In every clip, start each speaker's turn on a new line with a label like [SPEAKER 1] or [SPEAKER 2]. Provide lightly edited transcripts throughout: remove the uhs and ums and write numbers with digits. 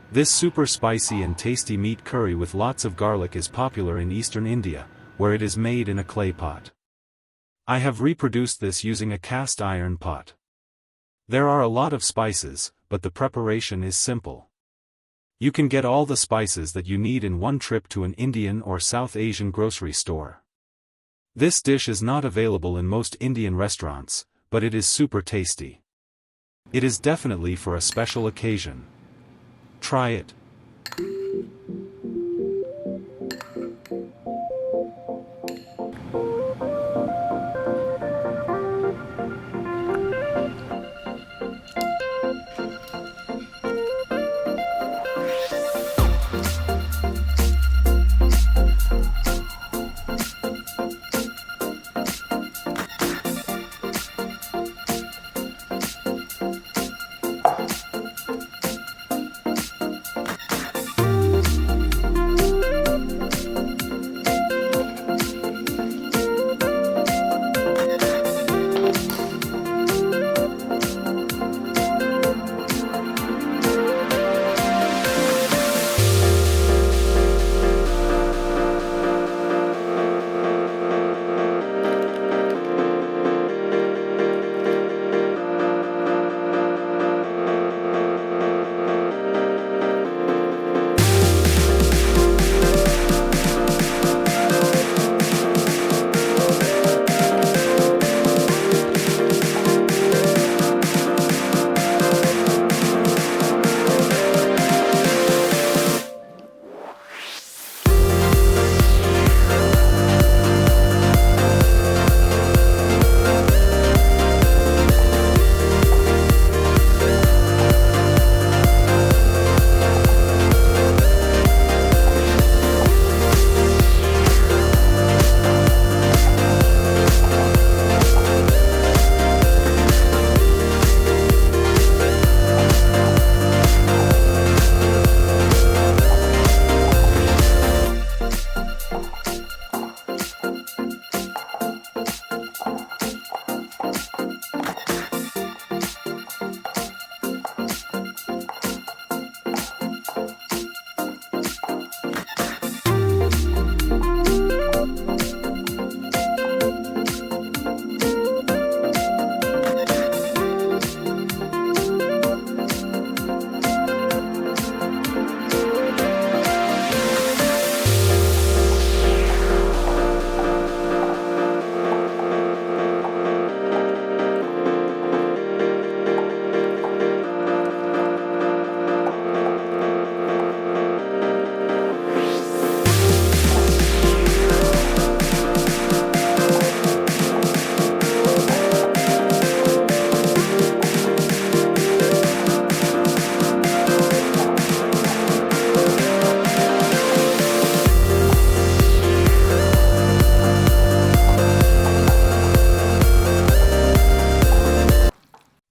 [SPEAKER 1] This super spicy and tasty meat curry with lots of garlic is popular in eastern India, where it is made in a clay pot. I have reproduced this using a cast iron pot. There are a lot of spices, but the preparation is simple. You can get all the spices that you need in one trip to an Indian or South Asian grocery store. This dish is not available in most Indian restaurants, but it is super tasty. It is definitely for a special occasion. Try it.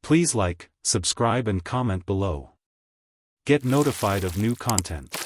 [SPEAKER 1] Please like, subscribe and comment below. Get notified of new content.